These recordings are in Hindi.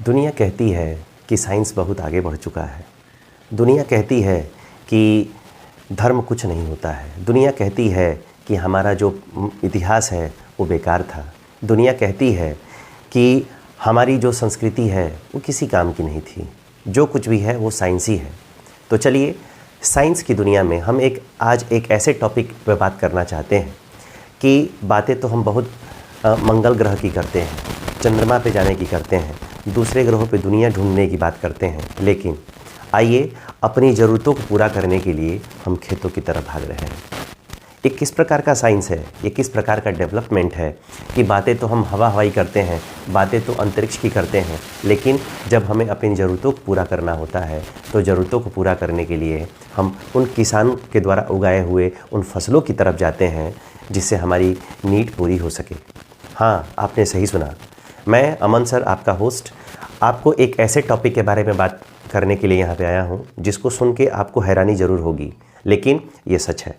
दुनिया कहती है कि साइंस बहुत आगे बढ़ चुका है। दुनिया कहती है कि धर्म कुछ नहीं होता है। दुनिया कहती है कि हमारा जो इतिहास है वो बेकार था। दुनिया कहती है कि हमारी जो संस्कृति है वो किसी काम की नहीं थी। जो कुछ भी है वो साइंस ही है। तो चलिए, साइंस की दुनिया में हम आज एक ऐसे टॉपिक पर बात करना चाहते हैं कि बातें तो हम बहुत मंगल ग्रह की करते हैं, चंद्रमा पे जाने की करते हैं, दूसरे ग्रहों पे दुनिया ढूंढने की बात करते हैं, लेकिन आइए अपनी ज़रूरतों को पूरा करने के लिए हम खेतों की तरफ भाग रहे हैं। ये किस प्रकार का साइंस है, ये किस प्रकार का डेवलपमेंट है कि बातें तो हम हवाई करते हैं, बातें तो अंतरिक्ष की करते हैं, लेकिन जब हमें अपनी ज़रूरतों को पूरा करना होता है तो ज़रूरतों को पूरा करने के लिए हम उन किसान के द्वारा उगाए हुए उन फसलों की तरफ जाते हैं जिससे हमारी नीड पूरी हो सके। हाँ, आपने सही सुना। मैं अमन सर, आपका होस्ट, आपको एक ऐसे टॉपिक के बारे में बात करने के लिए यहाँ पे आया हूँ जिसको सुन के आपको हैरानी ज़रूर होगी, लेकिन ये सच है।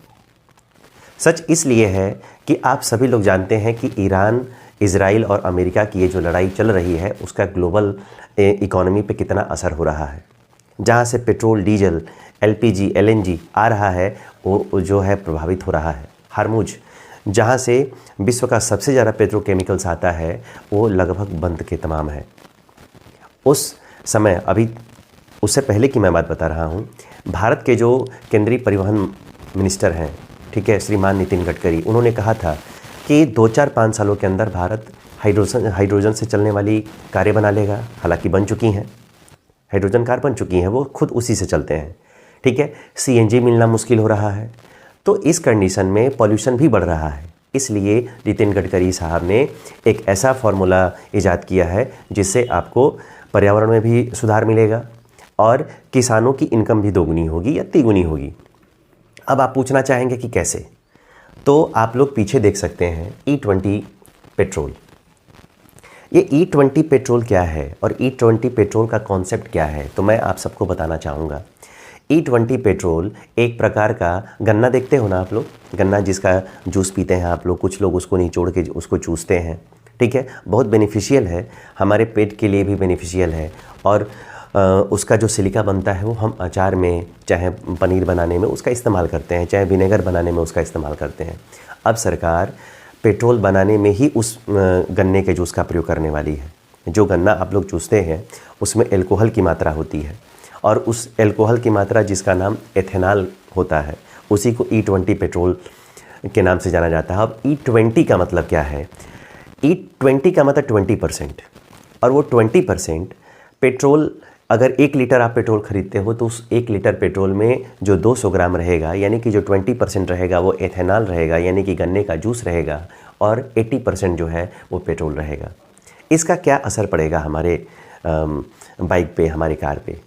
सच इसलिए है कि आप सभी लोग जानते हैं कि ईरान, इजराइल और अमेरिका की ये जो लड़ाई चल रही है उसका ग्लोबल इकोनॉमी पे कितना असर हो रहा है। जहाँ से पेट्रोल, डीजल, एलपीजी, एलएनजी आ रहा है वो जो है प्रभावित हो रहा है। हार्मुज, जहाँ से विश्व का सबसे ज़्यादा पेट्रोकेमिकल्स आता है, वो लगभग बंद के तमाम है। उस समय, अभी उससे पहले की मैं बात बता रहा हूँ, भारत के जो केंद्रीय परिवहन मिनिस्टर हैं, ठीक है, श्रीमान नितिन गडकरी, उन्होंने कहा था कि 2-4-5 सालों के अंदर भारत हाइड्रोजन से चलने वाली कारें बना लेगा। हालांकि बन चुकी हैं, हाइड्रोजन कार बन चुकी हैं, वो खुद उसी से चलते हैं, ठीक है। सीएनजी मिलना मुश्किल हो रहा है। तो इस कंडीशन में पॉल्यूशन भी बढ़ रहा है। इसलिए नितिन गडकरी साहब ने एक ऐसा फार्मूला इजाद किया है जिससे आपको पर्यावरण में भी सुधार मिलेगा और किसानों की इनकम भी दोगुनी होगी या तिगुनी होगी। अब आप पूछना चाहेंगे कि कैसे, तो आप लोग पीछे देख सकते हैं E20 पेट्रोल। ये E20 पेट्रोल क्या है और E20 पेट्रोल का कॉन्सेप्ट क्या है, तो मैं आप सबको बताना चाहूँगा। E20 पेट्रोल एक प्रकार का गन्ना, देखते हो ना आप लोग, गन्ना जिसका जूस पीते हैं आप लोग, कुछ लोग उसको निचोड़ के उसको चूसते हैं, ठीक है, बहुत बेनिफिशियल है, हमारे पेट के लिए भी बेनिफिशियल है। और उसका जो सिलिका बनता है वो हम अचार में, चाहे पनीर बनाने में उसका इस्तेमाल करते हैं, चाहे विनेगर बनाने में उसका इस्तेमाल करते हैं। अब सरकार पेट्रोल बनाने में ही उस गन्ने के जूस का प्रयोग करने वाली है। जो गन्ना आप लोग चूसते हैं उसमें एल्कोहल की मात्रा होती है और उस एल्कोहल की मात्रा जिसका नाम एथेनॉल होता है, उसी को E20 पेट्रोल के नाम से जाना जाता है। अब E20 का मतलब क्या है? E20 का मतलब 20%, और वो 20% पेट्रोल, अगर 1 लीटर आप पेट्रोल खरीदते हो तो उस 1 लीटर पेट्रोल में जो 200 ग्राम रहेगा, यानी कि जो 20% रहेगा वो एथेनॉल रहेगा, यानी कि गन्ने का जूस रहेगा, और 80% जो है वो पेट्रोल रहेगा। इसका क्या असर पड़ेगा हमारे बाइक पे, हमारी कार पे?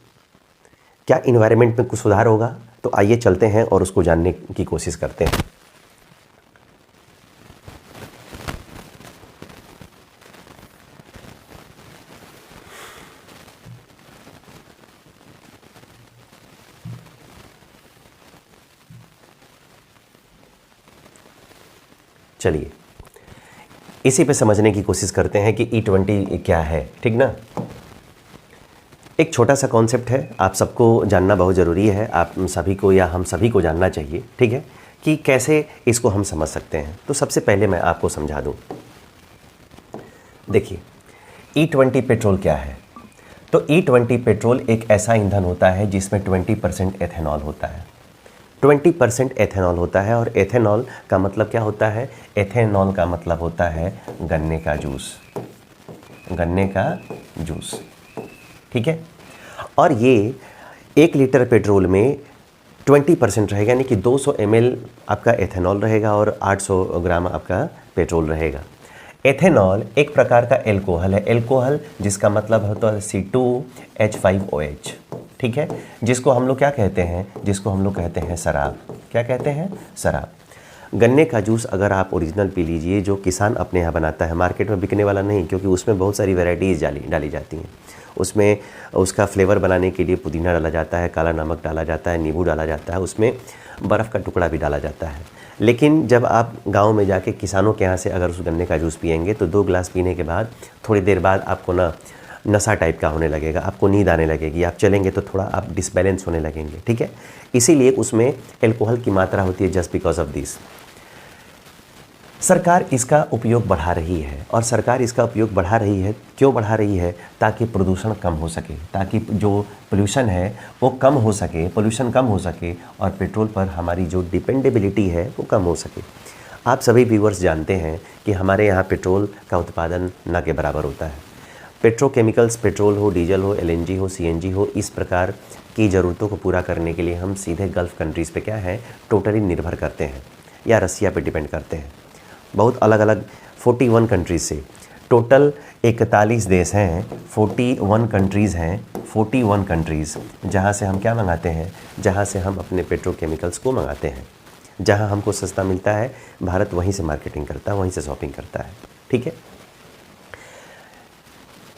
क्या इन्वायरमेंट में कुछ सुधार होगा? तो आइए चलते हैं और उसको जानने की कोशिश करते हैं। चलिए इसी पे समझने की कोशिश करते हैं कि E20 क्या है, ठीक ना। एक छोटा सा कॉन्सेप्ट है, आप सबको जानना बहुत ज़रूरी है, आप सभी को या हम सभी को जानना चाहिए, ठीक है, कि कैसे इसको हम समझ सकते हैं। तो सबसे पहले मैं आपको समझा दूं। देखिए, E20 पेट्रोल क्या है? तो E20 पेट्रोल एक ऐसा ईंधन होता है जिसमें 20% एथेनॉल होता है। 20% एथेनॉल होता है, और एथेनॉल का मतलब क्या होता है? एथेनॉल का मतलब होता है गन्ने का जूस, गन्ने का जूस, ठीक है। और ये 1 लीटर पेट्रोल में 20% रहेगा, यानी कि 200 ml आपका एथेनॉल रहेगा और 800 ग्राम आपका पेट्रोल रहेगा। एथेनॉल एक प्रकार का एल्कोहल है, एल्कोहल जिसका मतलब होता है C2H5OH, ठीक है, जिसको हम लोग क्या कहते हैं? जिसको हम लोग कहते हैं शराब। क्या कहते हैं? शराब। गन्ने का जूस अगर आप ओरिजिनल पी लीजिए, जो किसान अपने यहाँ बनाता है, मार्केट में बिकने वाला नहीं, क्योंकि उसमें बहुत सारी वैरायटीज़ डाली जाती हैं। उसमें उसका फ्लेवर बनाने के लिए पुदीना डाला जाता है, काला नमक डाला जाता है, नींबू डाला जाता है, उसमें बर्फ़ का टुकड़ा भी डाला जाता है। लेकिन जब आप गांव में जाके किसानों के यहाँ से अगर उस गन्ने का जूस पिएंगे तो 2 गिलास पीने के बाद थोड़ी देर बाद आपको ना नशा टाइप का होने लगेगा, आपको नींद आने लगेगी, आप चलेंगे तो थोड़ा आप डिसबैलेंस होने लगेंगे, ठीक है। इसीलिए उसमें एल्कोहल की मात्रा होती है जस्ट बिकॉज ऑफ दिस। सरकार इसका उपयोग बढ़ा रही है, और सरकार इसका उपयोग बढ़ा रही है, क्यों बढ़ा रही है? ताकि प्रदूषण कम हो सके, ताकि जो पोल्यूशन है वो कम हो सके, पोल्यूशन कम हो सके, और पेट्रोल पर हमारी जो डिपेंडेबिलिटी है वो कम हो सके। आप सभी व्यूअर्स जानते हैं कि हमारे यहाँ पेट्रोल का उत्पादन न के बराबर होता है। पेट्रोकेमिकल्स, पेट्रोल हो, डीजल हो, एलएनजी हो, सीएनजी हो, इस प्रकार की ज़रूरतों को पूरा करने के लिए हम सीधे गल्फ़ कंट्रीज़ पे क्या है, टोटली निर्भर करते हैं, या रसिया पे डिपेंड करते हैं। बहुत अलग अलग 41 कंट्रीज़ से, टोटल 41 देश हैं, 41 कंट्रीज़ हैं, 41 कंट्रीज़, जहाँ से हम क्या मंगाते हैं, जहाँ से हम अपने पेट्रोकेमिकल्स को मंगाते हैं। जहाँ हमको सस्ता मिलता है, भारत वहीं से मार्केटिंग करता है, वहीं से शॉपिंग करता है, ठीक है।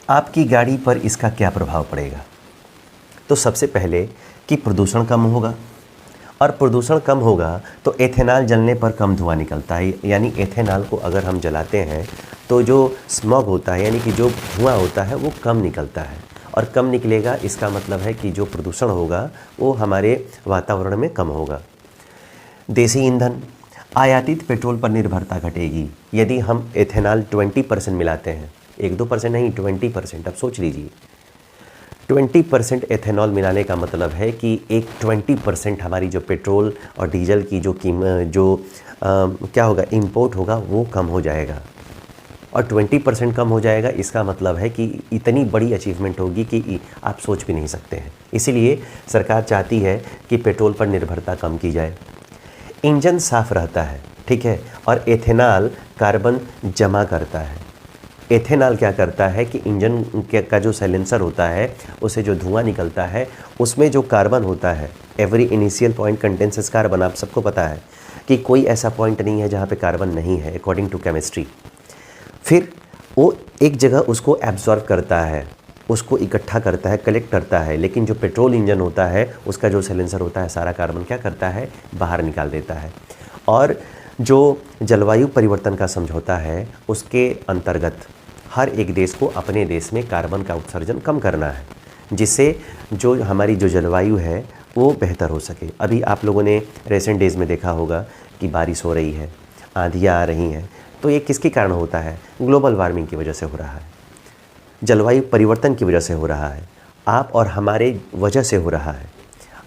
आपकी गाड़ी पर इसका क्या प्रभाव पड़ेगा? तो सबसे पहले कि प्रदूषण कम होगा, और प्रदूषण कम होगा तो एथेनॉल जलने पर कम धुआं निकलता है। यानी एथेनॉल को अगर हम जलाते हैं तो जो स्मॉग होता है, यानी कि जो धुआं होता है वो कम निकलता है, और कम निकलेगा इसका मतलब है कि जो प्रदूषण होगा वो हमारे वातावरण में कम होगा। देसी ईंधन, आयातित पेट्रोल पर निर्भरता घटेगी। यदि हम एथेनॉल 20% मिलाते हैं, 1-2% नहीं, 20%, अब सोच लीजिए 20% एथेनॉल मिलाने का मतलब है कि एक 20% हमारी जो पेट्रोल और डीजल की जो क्या होगा, इंपोर्ट होगा, वो कम हो जाएगा। और 20% कम हो जाएगा, इसका मतलब है कि इतनी बड़ी अचीवमेंट होगी कि आप सोच भी नहीं सकते हैं। इसीलिए सरकार चाहती है कि पेट्रोल पर निर्भरता कम की जाए। इंजन साफ रहता है, ठीक है, और एथेनॉल कार्बन जमा करता है। एथेनॉल क्या करता है कि इंजन का जो साइलेंसर होता है, उसे जो धुआं निकलता है, उसमें जो कार्बन होता है, every initial point contains carbon, आप सबको पता है कि कोई ऐसा पॉइंट नहीं है जहाँ पे कार्बन नहीं है, अकॉर्डिंग टू केमिस्ट्री। फिर वो एक जगह उसको एब्जॉर्ब करता है, उसको इकट्ठा करता है, कलेक्ट करता है। लेकिन जो पेट्रोल इंजन होता है, उसका जो साइलेंसर होता है, सारा कार्बन क्या करता है, बाहर निकाल देता है। और जो जलवायु परिवर्तन का समझौता है, उसके अंतर्गत हर एक देश को अपने देश में कार्बन का उत्सर्जन कम करना है, जिससे जो हमारी जो जलवायु है वो बेहतर हो सके। अभी आप लोगों ने रिसेंट डेज़ में देखा होगा कि बारिश हो रही है, आंधियाँ आ रही हैं, तो ये किसके कारण होता है? ग्लोबल वार्मिंग की वजह से हो रहा है, जलवायु परिवर्तन की वजह से हो रहा है, आप और हमारे वजह से हो रहा है,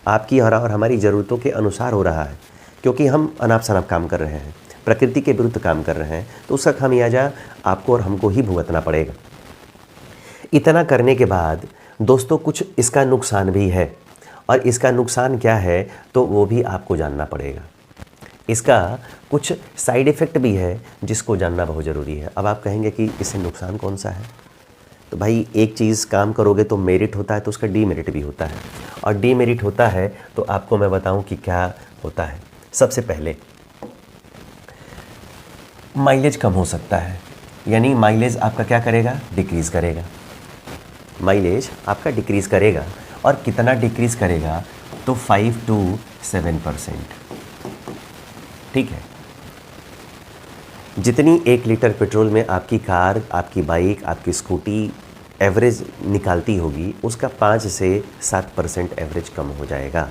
आपकी और हमारी ज़रूरतों के अनुसार हो रहा है, क्योंकि हम अनाप शनाप काम कर रहे हैं, प्रकृति के विरुद्ध काम कर रहे हैं, तो उसका खामियाजा आपको और हमको ही भुगतना पड़ेगा। इतना करने के बाद दोस्तों कुछ इसका नुकसान भी है, और इसका नुकसान क्या है तो वो भी आपको जानना पड़ेगा। इसका कुछ साइड इफ़ेक्ट भी है जिसको जानना बहुत ज़रूरी है। अब आप कहेंगे कि इससे नुकसान कौन सा है? तो भाई एक चीज़ काम करोगे तो मेरिट होता है, तो उसका डीमेरिट भी होता है, और डीमेरिट होता है तो आपको मैं बताऊं कि क्या होता है। सबसे पहले माइलेज कम हो सकता है, यानी माइलेज आपका क्या करेगा, डिक्रीज़ करेगा। माइलेज आपका डिक्रीज़ करेगा, और कितना डिक्रीज़ करेगा तो 5 to 7%, ठीक है। जितनी 1 लीटर पेट्रोल में आपकी कार, आपकी बाइक, आपकी स्कूटी एवरेज निकालती होगी, उसका 5 से 7% एवरेज कम हो जाएगा।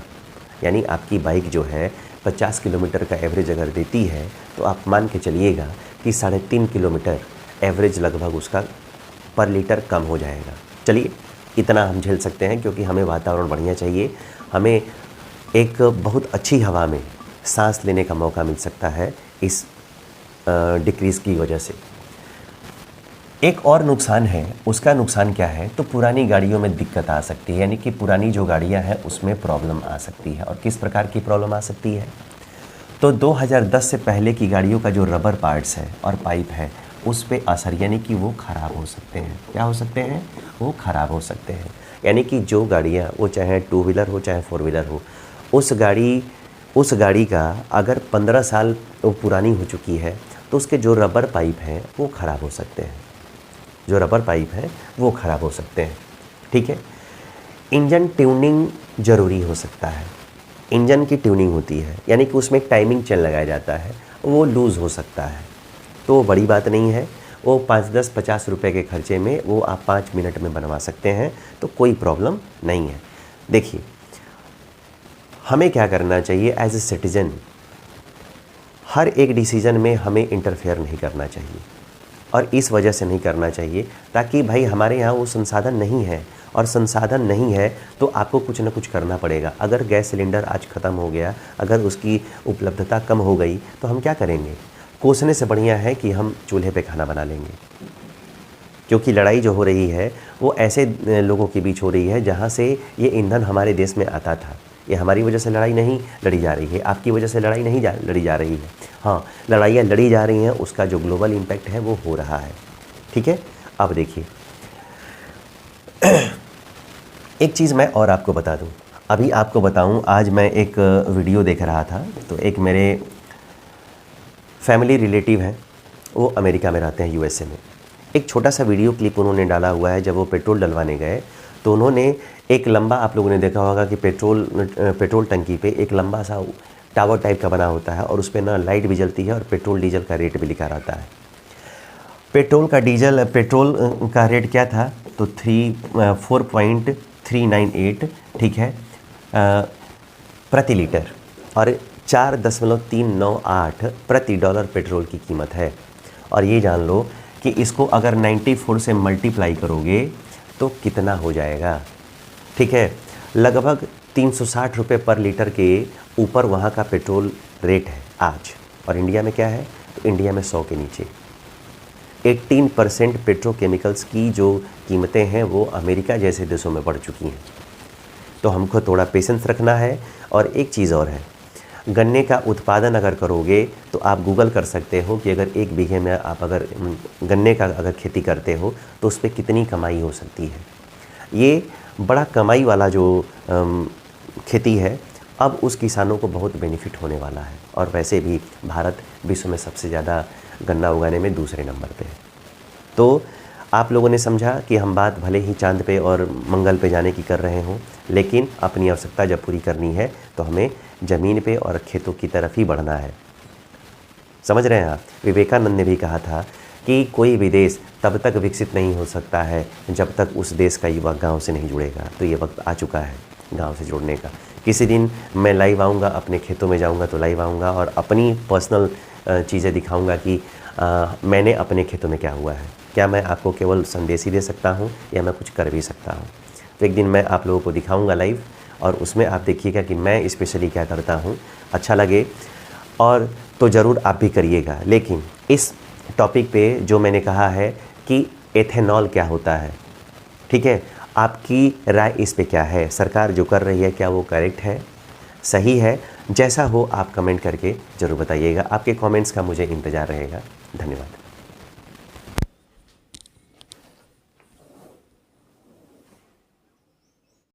यानी आपकी बाइक जो है 50 किलोमीटर का एवरेज अगर देती है, तो आप मान के चलिएगा कि 3.5 किलोमीटर एवरेज लगभग उसका पर लीटर कम हो जाएगा। चलिए, इतना हम झेल सकते हैं, क्योंकि हमें वातावरण बढ़िया चाहिए, हमें एक बहुत अच्छी हवा में सांस लेने का मौका मिल सकता है इस डिक्रीज़ की वजह से। एक और नुकसान है, उसका नुकसान क्या है तो पुरानी गाड़ियों में दिक्कत आ सकती है, यानी कि पुरानी जो गाड़ियां हैं उसमें प्रॉब्लम आ सकती है। और किस प्रकार की प्रॉब्लम आ सकती है तो 2010 से पहले की गाड़ियों का जो रबर पार्ट्स है और पाइप है, उस पे असर, यानी कि वो ख़राब हो सकते हैं। क्या हो सकते हैं? वो ख़राब हो सकते हैं। यानी कि जो गाड़ियाँ, वो चाहे 2 व्हीलर हो चाहे 4 व्हीलर हो, उस गाड़ी का अगर 15 साल पुरानी हो चुकी है तो उसके जो रबर पाइप हैं वो ख़राब हो सकते हैं, जो रबर पाइप है वो ख़राब हो सकते हैं, ठीक है। इंजन ट्यूनिंग ज़रूरी हो सकता है। इंजन की ट्यूनिंग होती है, यानी कि उसमें एक टाइमिंग चेन लगाया जाता है, वो लूज़ हो सकता है, तो वो बड़ी बात नहीं है, वो 5-10-50 रुपए के खर्चे में वो आप 5 मिनट में बनवा सकते हैं, तो कोई प्रॉब्लम नहीं है। देखिए, हमें क्या करना चाहिए एज ए सिटीज़न, हर एक डिसीज़न में हमें इंटरफेयर नहीं करना चाहिए, और इस वजह से नहीं करना चाहिए ताकि भाई हमारे यहाँ वो संसाधन नहीं है, और संसाधन नहीं है तो आपको कुछ ना कुछ करना पड़ेगा। अगर गैस सिलेंडर आज ख़त्म हो गया, अगर उसकी उपलब्धता कम हो गई तो हम क्या करेंगे? कोसने से बढ़िया है कि हम चूल्हे पे खाना बना लेंगे, क्योंकि लड़ाई जो हो रही है वो ऐसे लोगों के बीच हो रही है जहाँ से ये ईंधन हमारे देश में आता था। ये हमारी वजह से लड़ाई नहीं लड़ी जा रही है, आपकी वजह से लड़ाई नहीं लड़ी जा रही है। हाँ, लड़ाइयाँ लड़ी जा रही हैं, उसका जो ग्लोबल इम्पैक्ट है वो हो रहा है। ठीक है, अब देखिए एक चीज़ मैं और आपको बता दूं, अभी आपको बताऊं, आज मैं एक वीडियो देख रहा था, तो एक मेरे फैमिली रिलेटिव हैं, वो अमेरिका में रहते हैं, यूएसए में। एक छोटा सा वीडियो क्लिप उन्होंने डाला हुआ है। जब वो पेट्रोल डलवाने गए तो उन्होंने एक लंबा, आप लोगों ने देखा होगा कि पेट्रोल टंकी पे एक लंबा सा टावर टाइप का बना होता है, और उस पर ना लाइट भी जलती है और पेट्रोल डीजल का रेट भी लिखा रहता है। पेट्रोल का रेट क्या था? तो 4.398, ठीक है, प्रति लीटर, और 4.398 प्रति डॉलर पेट्रोल की कीमत है। और ये जान लो कि इसको अगर 94 से मल्टीप्लाई करोगे तो कितना हो जाएगा? ठीक है, लगभग 360 रुपये पर लीटर के ऊपर वहाँ का पेट्रोल रेट है आज। और इंडिया में क्या है? तो इंडिया में 100 के नीचे। 18% पेट्रोकेमिकल्स की जो कीमतें हैं वो अमेरिका जैसे देशों में बढ़ चुकी हैं। तो हमको थोड़ा पेशेंस रखना है। और एक चीज़ और है, गन्ने का उत्पादन अगर करोगे तो आप गूगल कर सकते हो कि अगर 1 बीघे में आप अगर गन्ने का अगर खेती करते हो तो उस पर कितनी कमाई हो सकती है। ये बड़ा कमाई वाला जो खेती है, अब उस किसानों को बहुत बेनिफिट होने वाला है। और वैसे भी भारत विश्व में सबसे ज़्यादा गन्ना उगाने में दूसरे नंबर पे है। तो आप लोगों ने समझा कि हम बात भले ही चांद पे और मंगल पे जाने की कर रहे हों, लेकिन अपनी आवश्यकता जब पूरी करनी है तो हमें ज़मीन पे और खेतों की तरफ ही बढ़ना है। समझ रहे हैं आप? विवेकानंद ने भी कहा था कि कोई भी देश तब तक विकसित नहीं हो सकता है जब तक उस देश का युवा गांव से नहीं जुड़ेगा। तो ये वक्त आ चुका है गांव से जुड़ने का। किसी दिन मैं लाइव आऊँगा, अपने खेतों में जाऊँगा तो लाइव आऊँगा और अपनी पर्सनल चीज़ें दिखाऊँगा कि मैंने अपने खेतों में क्या हुआ है। क्या मैं आपको केवल संदेश ही दे सकता हूँ या मैं कुछ कर भी सकता हूँ? तो एक दिन मैं आप लोगों को दिखाऊँगा लाइव, और उसमें आप देखिएगा कि मैं स्पेशली क्या करता हूँ। अच्छा लगे और तो ज़रूर आप भी करिएगा। लेकिन इस टॉपिक पे जो मैंने कहा है कि एथेनॉल क्या होता है, ठीक है, आपकी राय इस पे क्या है? सरकार जो कर रही है क्या वो करेक्ट है, सही है? जैसा हो आप कमेंट करके ज़रूर बताइएगा। आपके कमेंट्स का मुझे इंतज़ार रहेगा। धन्यवाद।